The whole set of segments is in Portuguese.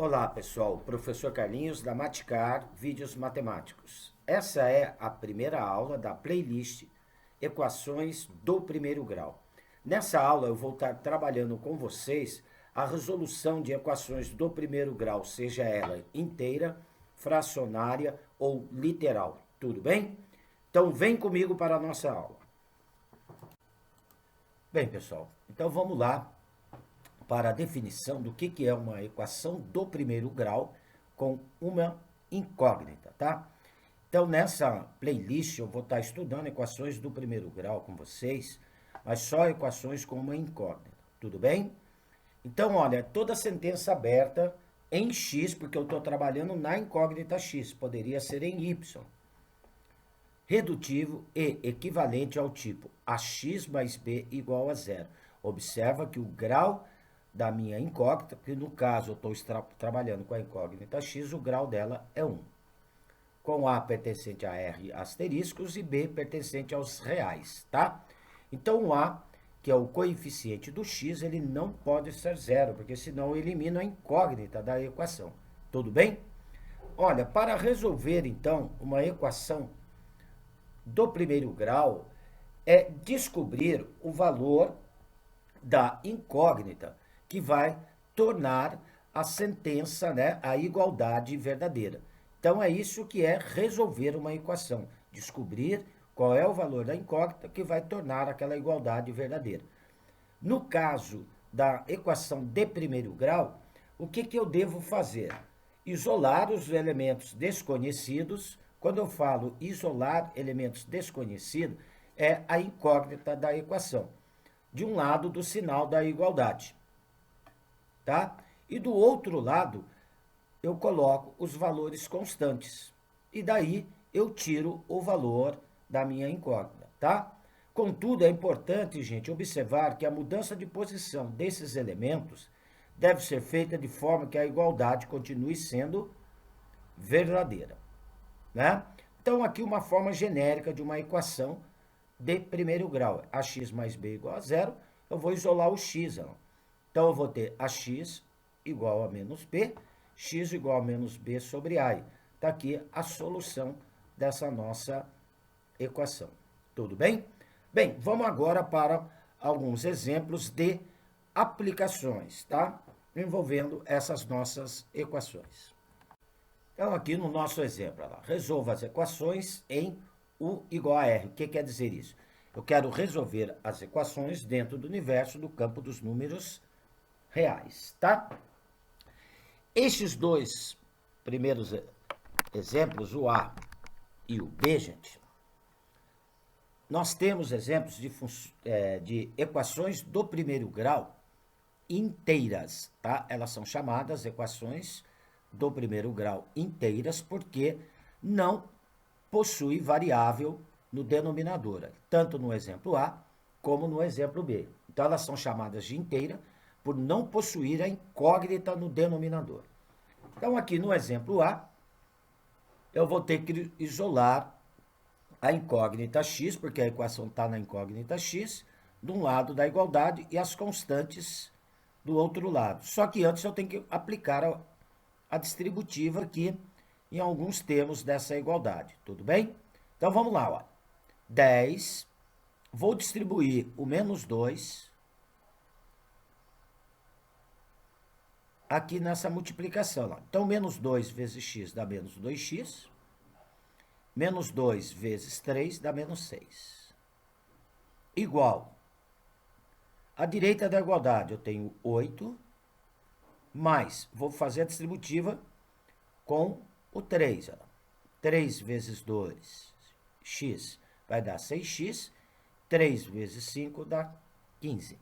Olá pessoal, professor Carlinhos da Maticar Vídeos Matemáticos. Essa é a primeira aula da playlist Equações do Primeiro Grau. Nessa aula eu vou estar trabalhando com vocês a resolução de equações do primeiro grau, seja ela inteira, fracionária ou literal. Tudo bem? Então vem comigo para a nossa aula. Bem pessoal, então vamos lá para a definição do que é uma equação do primeiro grau com uma incógnita, tá? Então, nessa playlist, eu vou estar estudando equações do primeiro grau com vocês, mas só equações com uma incógnita, tudo bem? Então, olha, toda sentença aberta em x, porque eu estou trabalhando na incógnita x, poderia ser em y. Redutivo e equivalente ao tipo ax mais b igual a zero. Observa que o grau da minha incógnita, que no caso eu estou trabalhando com a incógnita x, o grau dela é 1. Com A pertencente a R asteriscos e B pertencente aos reais, tá? Então o A, que é o coeficiente do x, ele não pode ser zero, porque senão eu elimino a incógnita da equação. Tudo bem? Olha, para resolver então uma equação do primeiro grau, é descobrir o valor da incógnita que vai tornar a sentença, né, a igualdade verdadeira. Então, é isso que é resolver uma equação. Descobrir qual é o valor da incógnita que vai tornar aquela igualdade verdadeira. No caso da equação de primeiro grau, o que eu devo fazer? Isolar os elementos desconhecidos. Quando eu falo isolar elementos desconhecidos, é a incógnita da equação. De um lado do sinal da igualdade, tá? E do outro lado, eu coloco os valores constantes. E daí eu tiro o valor da minha incógnita, tá? Contudo, é importante, gente, observar que a mudança de posição desses elementos deve ser feita de forma que a igualdade continue sendo verdadeira, né? Então, aqui uma forma genérica de uma equação de primeiro grau. Ax mais b igual a zero, eu vou isolar o x. Então, eu vou ter ax igual a menos b, x igual a menos b sobre a. Está aqui a solução dessa nossa equação. Tudo bem? Bem, vamos agora para alguns exemplos de aplicações, tá? Envolvendo essas nossas equações. Então, aqui no nosso exemplo, lá, resolva as equações em U igual a R. O que quer dizer isso? Eu quero resolver as equações dentro do universo do campo dos números reais, tá? Estes dois primeiros exemplos, o A e o B, gente, nós temos exemplos de equações do primeiro grau inteiras, tá? Elas são chamadas equações do primeiro grau inteiras porque não possui variável no denominador, tanto no exemplo A como no exemplo B. Então, elas são chamadas de inteira por não possuir a incógnita no denominador. Então, aqui no exemplo A, eu vou ter que isolar a incógnita x, porque a equação está na incógnita x, de um lado da igualdade e as constantes do outro lado. Só que antes eu tenho que aplicar a distributiva aqui em alguns termos dessa igualdade, tudo bem? Então, vamos lá, ó. 10, vou distribuir o menos 2 aqui nessa multiplicação. Ó. Então, menos 2 vezes x dá menos 2x, menos 2 vezes 3 dá menos 6. Igual. À direita da igualdade, eu tenho 8, mais, vou fazer a distributiva com o 3. Ó. 3 vezes 2, x, vai dar 6x. 3 vezes 5 dá 15.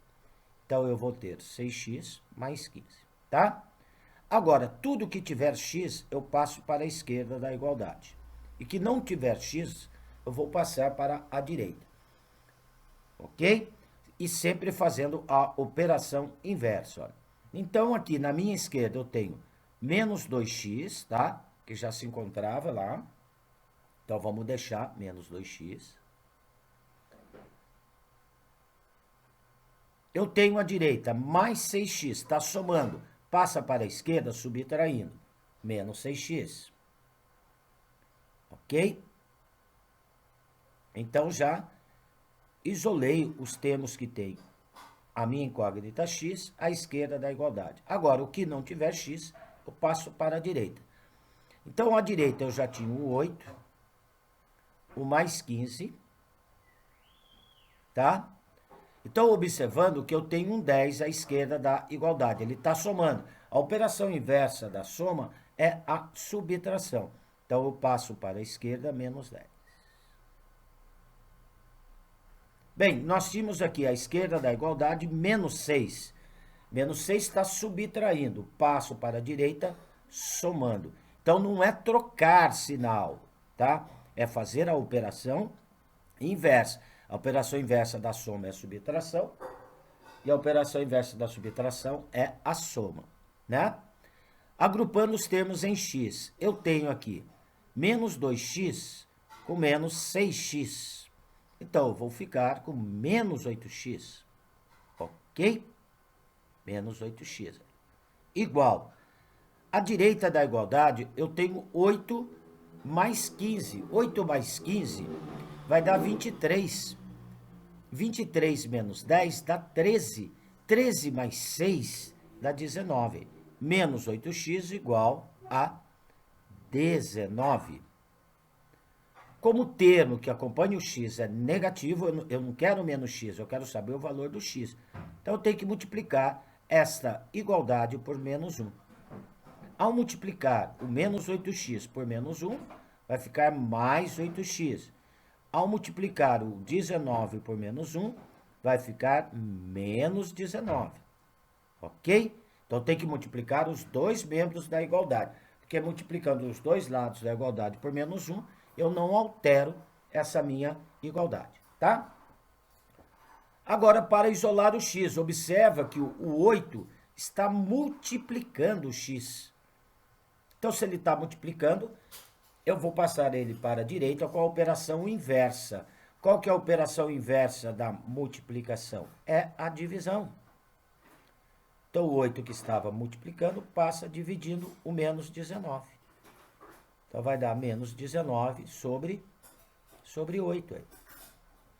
Então, eu vou ter 6x mais 15, tá? Agora, tudo que tiver x, eu passo para a esquerda da igualdade. E que não tiver x, eu vou passar para a direita. Ok? E sempre fazendo a operação inversa. Ó. Então, aqui na minha esquerda, eu tenho menos 2x, tá? Que já se encontrava lá. Então, vamos deixar menos 2x. Eu tenho à direita mais 6x, está somando passa para a esquerda subtraindo, menos 6x. Ok? Então, já isolei os termos que tem a minha incógnita x à esquerda da igualdade. Agora, o que não tiver x, eu passo para a direita. Então, à direita eu já tinha o 8, o mais 15, tá? Então, observando que eu tenho um 10 à esquerda da igualdade. Ele está somando. A operação inversa da soma é a subtração. Então, eu passo para a esquerda, menos 10. Bem, nós tínhamos aqui à esquerda da igualdade menos 6. Menos 6 está subtraindo. Passo para a direita, somando. Então, não é trocar sinal, tá? É fazer a operação inversa. A operação inversa da soma é a subtração. E a operação inversa da subtração é a soma, né? Agrupando os termos em x, eu tenho aqui menos 2x com menos 6x. Então, eu vou ficar com menos 8x, ok? Menos 8x. Igual. À direita da igualdade, eu tenho 8 mais 15. 8 mais 15 vai dar 23. 23 menos 10 dá 13. 13 mais 6 dá 19. Menos 8x igual a 19. Como o termo que acompanha o x é negativo, eu não quero menos x, eu quero saber o valor do x. Então, eu tenho que multiplicar esta igualdade por menos 1. Ao multiplicar o menos 8x por menos 1, vai ficar mais 8x. Ao multiplicar o 19 por menos 1, vai ficar menos 19. Ok? Então, tem que multiplicar os dois membros da igualdade. Porque multiplicando os dois lados da igualdade por menos 1, eu não altero essa minha igualdade, tá? Agora, para isolar o x, observa que o 8 está multiplicando o x. Então, se ele está multiplicando, eu vou passar ele para a direita com a operação inversa. Qual que é a operação inversa da multiplicação? É a divisão. Então, o 8 que estava multiplicando passa dividindo o menos 19. Então, vai dar menos 19 sobre 8.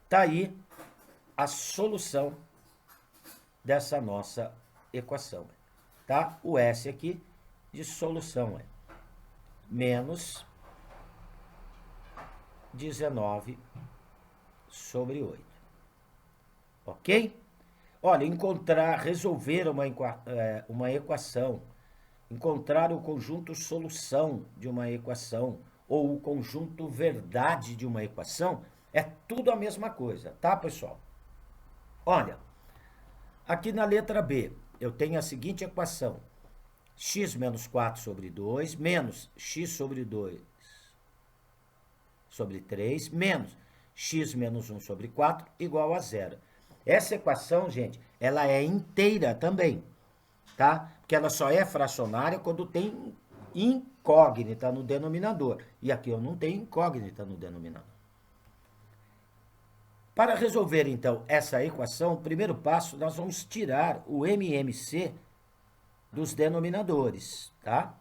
Está aí a solução dessa nossa equação. Tá? O S aqui de solução é menos 19 sobre 8. Ok? Olha, resolver uma equação, encontrar o conjunto solução de uma equação ou o conjunto verdade de uma equação, é tudo a mesma coisa, tá, pessoal? Olha, aqui na letra B, eu tenho a seguinte equação. X menos 4 sobre 2, menos x sobre 2 sobre 3, menos x menos 1 sobre 4, igual a 0. Essa equação, gente, ela é inteira também, tá? Porque ela só é fracionária quando tem incógnita no denominador. E aqui eu não tenho incógnita no denominador. Para resolver, então, essa equação, o primeiro passo, nós vamos tirar o MMC dos denominadores, tá?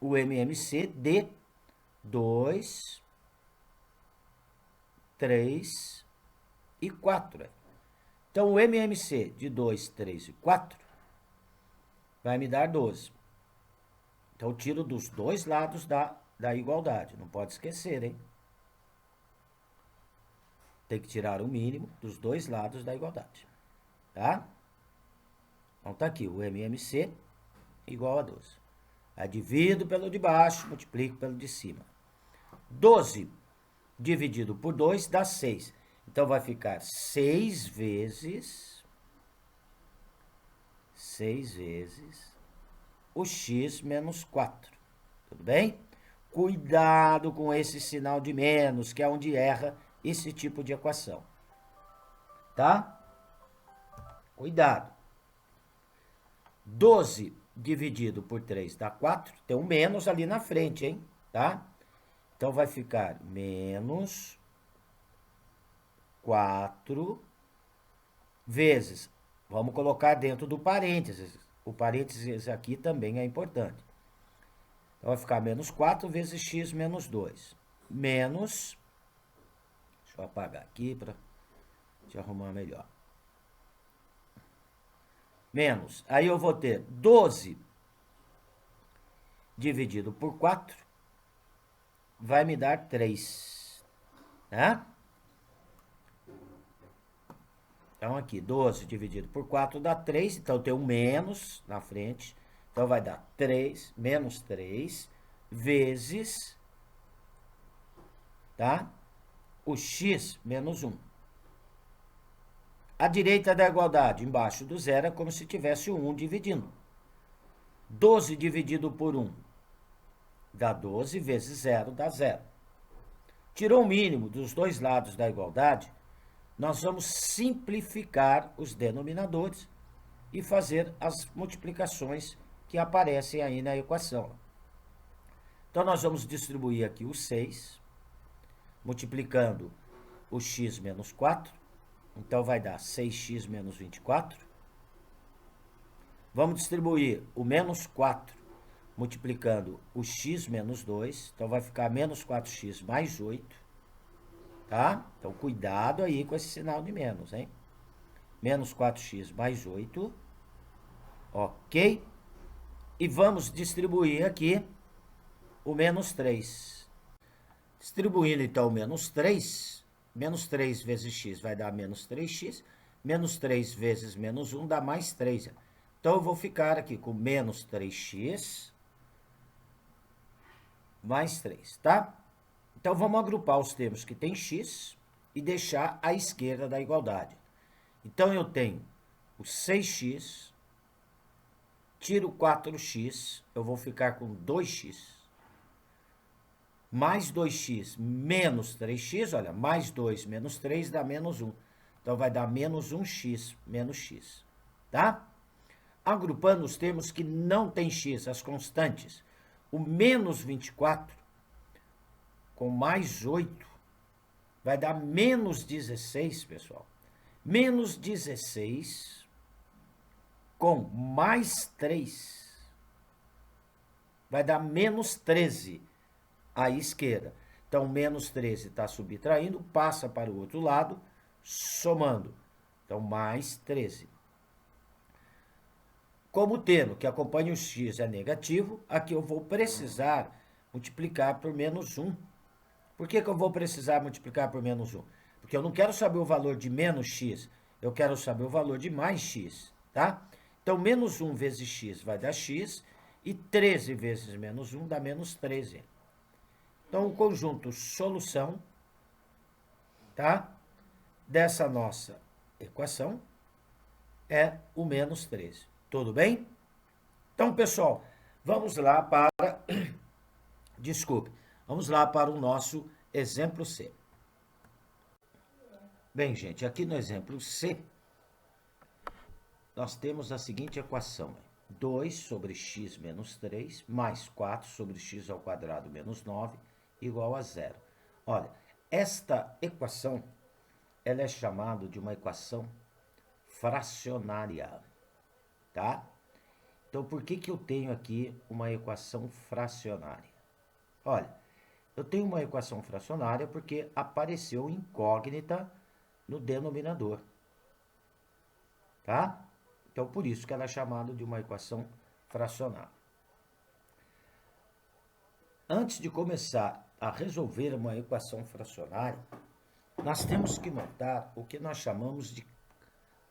O MMC de 2, 3 e 4. Então, o MMC de 2, 3 e 4 vai me dar 12. Então, eu tiro dos dois lados da igualdade. Não pode esquecer, hein? Tem que tirar o mínimo dos dois lados da igualdade. Tá? Então, tá aqui o MMC igual a 12. Aí, divido pelo de baixo, multiplico pelo de cima. 12 dividido por 2 dá 6. Então, vai ficar 6 vezes o x menos 4. Tudo bem? Cuidado com esse sinal de menos, que é onde erra esse tipo de equação. Tá? Cuidado. 12 dividido por 3 dá 4. Tem um menos ali na frente, hein? Tá? Então, vai ficar menos 4 vezes. Vamos colocar dentro do parênteses. O parênteses aqui também é importante. Então, vai ficar menos 4 vezes x menos 2. Menos, deixa eu apagar aqui para te arrumar melhor. Menos, aí eu vou ter 12 dividido por 4, vai me dar 3, né? Então, aqui, 12 dividido por 4 dá 3, então tem um menos na frente. Então, vai dar 3, menos 3, vezes, tá? O x menos 1. A direita da igualdade, embaixo do zero, é como se tivesse o 1 dividindo. 12 dividido por 1 dá 12, vezes 0 dá 0. Tirou o mínimo dos dois lados da igualdade, nós vamos simplificar os denominadores e fazer as multiplicações que aparecem aí na equação. Então, nós vamos distribuir aqui o 6, multiplicando o x menos 4. Então, vai dar 6x menos 24. Vamos distribuir o menos 4, multiplicando o x menos 2. Então, vai ficar menos 4x mais 8. Tá? Então, cuidado aí com esse sinal de menos, hein? Menos 4x mais 8. Ok? E vamos distribuir aqui o menos 3. Distribuindo, então, o menos 3 vezes x vai dar menos 3x. Menos 3 vezes menos 1 dá mais 3. Então, eu vou ficar aqui com menos 3x mais 3, tá? Então, vamos agrupar os termos que tem x e deixar à esquerda da igualdade. Então, eu tenho o 6x, tiro 4x, eu vou ficar com 2x, mais 2x menos 3x, olha, mais 2 menos 3 dá menos 1. Então, vai dar menos 1x menos x, tá? Agrupando os termos que não tem x, as constantes, o menos 24 com mais 8 vai dar menos 16, pessoal. Menos 16 com mais 3 vai dar menos 13 à esquerda. Então, menos 13 está subtraindo, passa para o outro lado, somando. Então, mais 13. Como o termo que acompanha o x é negativo, aqui eu vou precisar multiplicar por menos 1. Por que eu vou precisar multiplicar por menos 1? Porque eu não quero saber o valor de menos x, eu quero saber o valor de mais x, tá? Então, menos 1 vezes x vai dar x, e 13 vezes menos 1 dá menos 13. Então, o conjunto solução, tá? Dessa nossa equação é o menos 13. Tudo bem? Então, pessoal, vamos lá para... Desculpe. Vamos lá para o nosso exemplo C. Bem, gente, aqui no exemplo C, nós temos a seguinte equação. 2 sobre x menos 3 mais 4 sobre x ao quadrado menos 9 igual a 0. Olha, esta equação, ela é chamada de uma equação fracionária, tá? Então, por que eu tenho aqui uma equação fracionária? Olha, eu tenho uma equação fracionária porque apareceu incógnita no denominador, tá? Então, por isso que ela é chamada de uma equação fracionária. Antes de começar a resolver uma equação fracionária, nós temos que notar o que nós chamamos de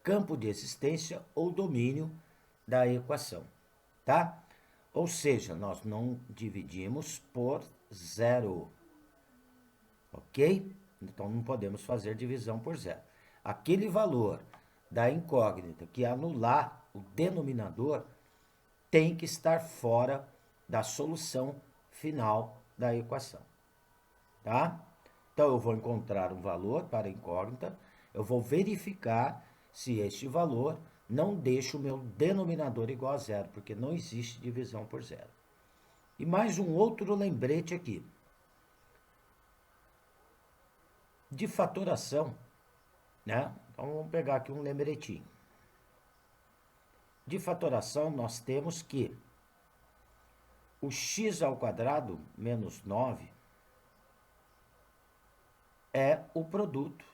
campo de existência ou domínio da equação, tá? Ou seja, nós não dividimos por zero, ok? Então, não podemos fazer divisão por zero. Aquele valor da incógnita que anular o denominador tem que estar fora da solução final da equação, tá? Então, eu vou encontrar um valor para a incógnita, eu vou verificar se este valor não deixa o meu denominador igual a zero, porque não existe divisão por zero. E mais um outro lembrete aqui. De fatoração, né? Então, vamos pegar aqui um lembretinho. de fatoração, nós temos que o x ao quadrado menos 9 é o produto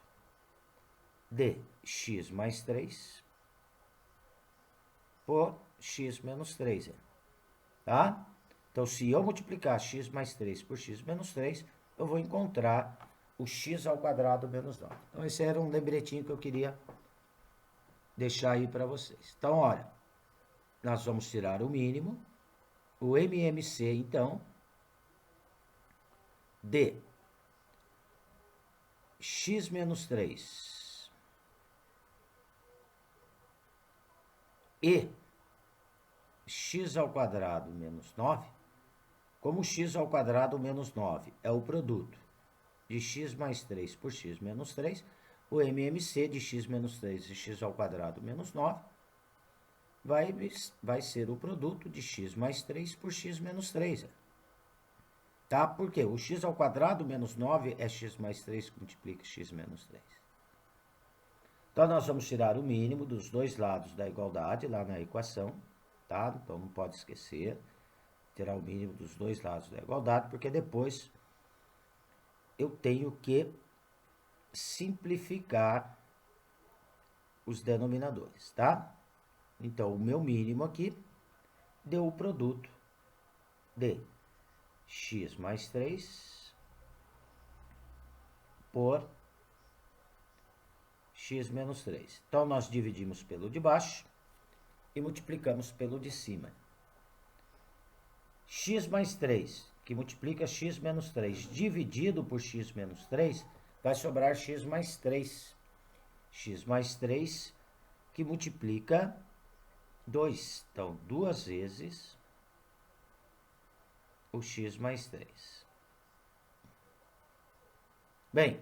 de x mais 3 por x menos 3, tá? Então, se eu multiplicar x mais 3 por x menos 3, eu vou encontrar o x ao quadrado menos 9. Então, esse era um lembretinho que eu queria deixar aí para vocês. Então, olha, nós vamos tirar o mínimo, o MMC, então, de x menos 3 e x ao quadrado menos 9, como x ao quadrado menos 9 é o produto de x mais 3 por x menos 3, o MMC de x menos 3 e x ao quadrado menos 9 vai ser o produto de x mais 3 por x menos 3. Tá? Porque o x ao quadrado menos 9 é x mais 3 que multiplica x menos 3. Então, nós vamos tirar o mínimo dos dois lados da igualdade lá na equação, tá? Então, não pode esquecer, tirar o mínimo dos dois lados da igualdade, porque depois eu tenho que simplificar os denominadores, tá? Então, o meu mínimo aqui deu o produto de x mais 3 por x menos 3. Então, nós dividimos pelo de baixo e multiplicamos pelo de cima. X mais 3, que multiplica x menos 3, dividido por x menos 3, vai sobrar x mais 3. X mais 3, que multiplica 2. Então, 2 vezes o x mais 3. Bem,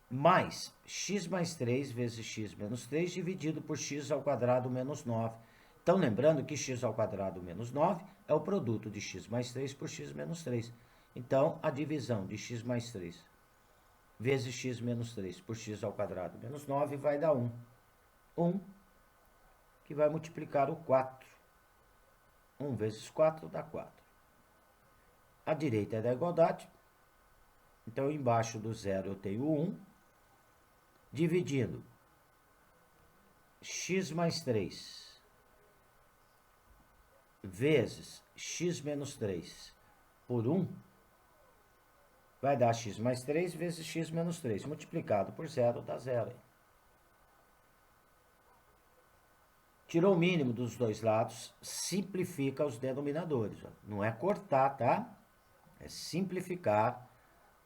mais x mais 3 vezes x menos 3 dividido por x ao quadrado menos 9. Então, lembrando que x ao quadrado menos 9 é o produto de x mais 3 por x menos 3. Então, a divisão de x mais 3 vezes x menos 3 por x ao quadrado menos 9 vai dar 1. 1, que vai multiplicar o 4. 1 vezes 4 dá 4. A direita é da igualdade. Então, embaixo do zero eu tenho 1. Dividindo x mais 3 vezes x menos 3 por 1, vai dar x mais 3 vezes x menos 3. Multiplicado por 0 dá 0. Tirou o mínimo dos dois lados, simplifica os denominadores. Não é cortar, tá? É simplificar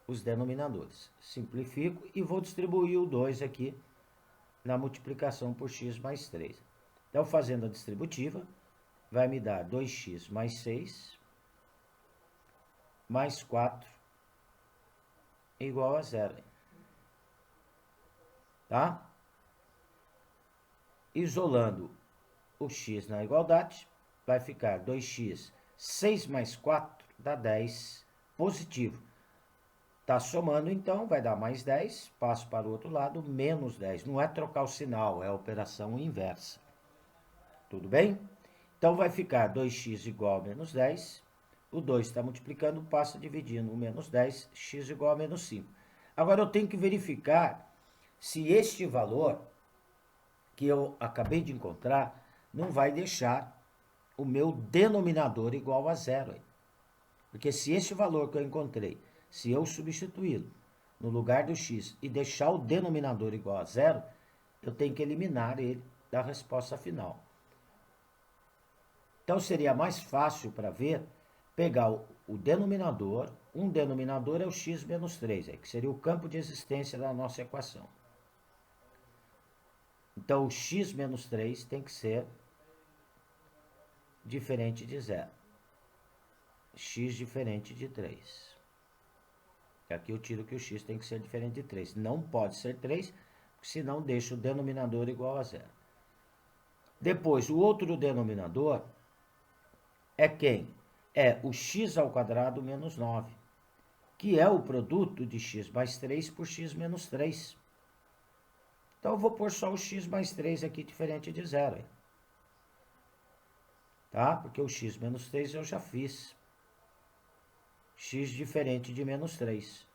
os denominadores. Simplifico e vou distribuir o 2 aqui na multiplicação por x mais 3. Então, fazendo a distributiva, vai me dar 2x mais 6 mais 4 igual a 0. Tá? Isolando o x na igualdade, vai ficar 2x, 6 mais 4 dá 10 positivo. Tá somando, então, vai dar mais 10, passo para o outro lado, menos 10. Não é trocar o sinal, é a operação inversa. Tudo bem? Então, vai ficar 2x igual a menos 10. O 2 está multiplicando, passa dividindo o menos 10, x igual a menos 5. Agora, eu tenho que verificar se este valor que eu acabei de encontrar não vai deixar o meu denominador igual a 0. Porque se este valor que eu encontrei, se eu substituí-lo no lugar do x e deixar o denominador igual a 0, eu tenho que eliminar ele da resposta final. Então, seria mais fácil para ver, pegar o denominador, um denominador é o x menos 3, que seria o campo de existência da nossa equação. Então, o x menos 3 tem que ser diferente de 0. X diferente de 3. Aqui eu tiro que o x tem que ser diferente de 3. Não pode ser 3, porque senão deixa o denominador igual a 0. Depois, o outro denominador é quem? É o x ao quadrado menos 9, que é o produto de x mais 3 por x menos 3. Então, eu vou pôr só o x mais 3 aqui, diferente de zero. Tá? Porque o x menos 3 eu já fiz. X diferente de menos 3.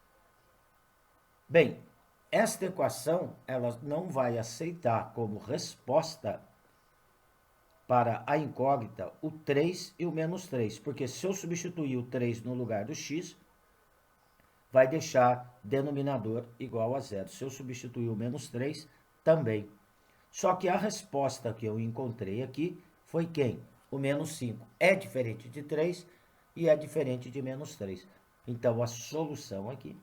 Bem, esta equação, ela não vai aceitar como resposta para a incógnita o 3 e o menos 3. Porque se eu substituir o 3 no lugar do x, vai deixar denominador igual a zero. Se eu substituir o menos 3, também. Só que a resposta que eu encontrei aqui foi quem? O menos 5. É diferente de 3 e é diferente de menos 3. Então, a solução aqui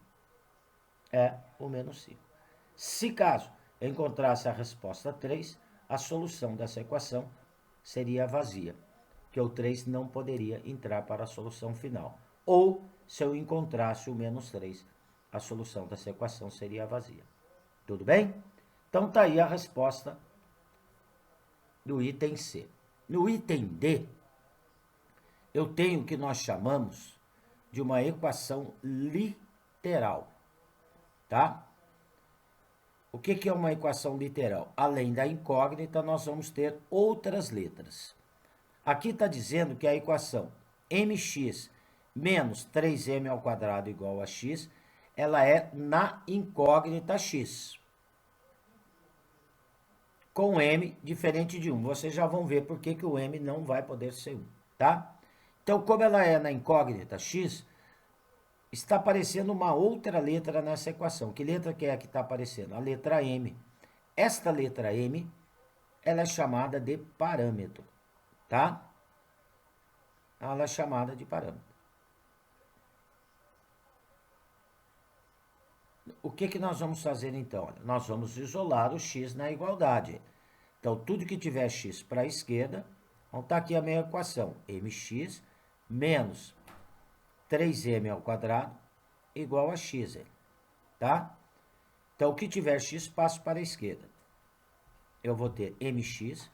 é o menos 5. Se caso eu encontrasse a resposta 3, a solução dessa equação seria vazia, que o 3 não poderia entrar para a solução final. Ou, se eu encontrasse o menos 3, a solução dessa equação seria vazia. Tudo bem? Então, está aí a resposta do item C. No item D, eu tenho o que nós chamamos de uma equação literal, tá? O que é uma equação literal? Além da incógnita, nós vamos ter outras letras. Aqui está dizendo que a equação mx menos 3m ao quadrado igual a x, ela é na incógnita x. Com m diferente de 1. Vocês já vão ver por que o m não vai poder ser 1, tá? Então, como ela é na incógnita x, está aparecendo uma outra letra nessa equação. Que letra que é a que está aparecendo? A letra m. Esta letra m, ela é chamada de parâmetro, tá? Ela é chamada de parâmetro. O que nós vamos fazer então? Olha, nós vamos isolar o x na igualdade. Então, tudo que tiver x para a esquerda, então está aqui a minha equação. mx menos 3m ao quadrado igual a x, tá? Então, o que tiver x, passo para a esquerda. Eu vou ter mx,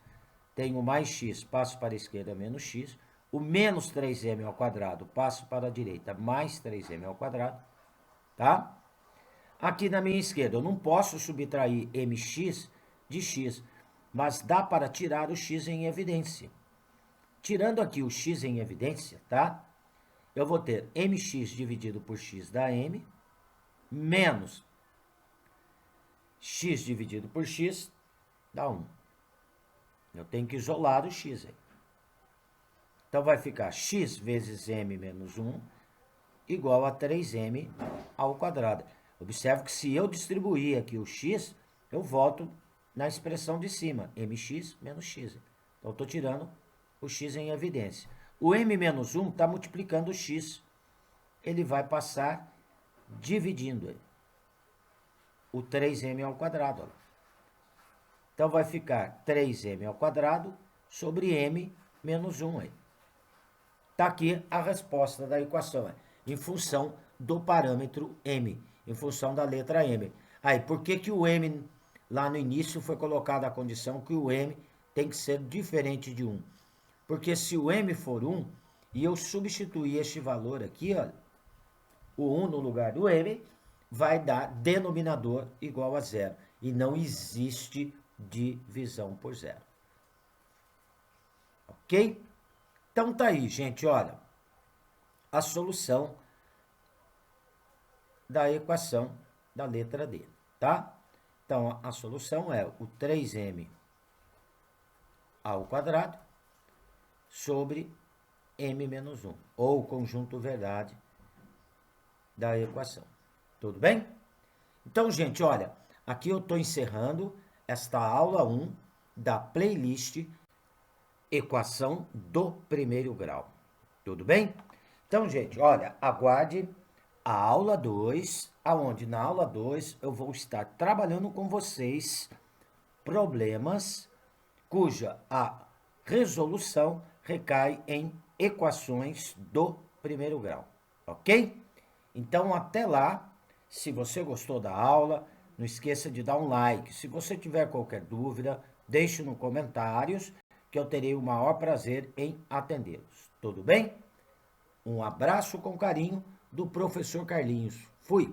tenho mais x, passo para a esquerda, menos x. O menos 3m ao quadrado, passo para a direita, mais 3m ao quadrado, tá? Aqui na minha esquerda, eu não posso subtrair mx de x, mas dá para tirar o x em evidência. Tirando aqui o x em evidência, tá? Eu vou ter mx dividido por x dá m, menos x dividido por x dá 1. Eu tenho que isolar o x aí. Então, vai ficar x vezes m menos 1 igual a 3m ao quadrado. Observe que se eu distribuir aqui o x, eu volto na expressão de cima, mx menos x. Então, eu estou tirando o x em evidência. O m menos 1 está multiplicando o x. Ele vai passar dividindo o 3m ao quadrado. Então, vai ficar 3m ao quadrado sobre m menos 1. Está aqui a resposta da equação, em função do parâmetro m, em função da letra m. Aí, por que o m, lá no início, foi colocada a condição que o m tem que ser diferente de 1? Porque se o m for 1, e eu substituir este valor aqui, ó, o 1 no lugar do m, vai dar denominador igual a zero. E não existe divisão por zero. Ok? Então, tá aí, gente, olha, a solução da equação da letra D, tá? Então, a solução é o 3m ao quadrado sobre m menos 1, ou o conjunto verdade da equação. Tudo bem? Então, gente, olha, aqui eu estou encerrando esta aula 1 da playlist Equação do Primeiro Grau. Tudo bem? Então, gente, olha, aguarde a aula 2, aonde na aula 2 eu vou estar trabalhando com vocês problemas cuja a resolução recai em equações do primeiro grau, ok? Então, até lá, se você gostou da aula, não esqueça de dar um like. Se você tiver qualquer dúvida, deixe nos comentários, que eu terei o maior prazer em atendê-los. Tudo bem? Um abraço com carinho do professor Carlinhos. Fui!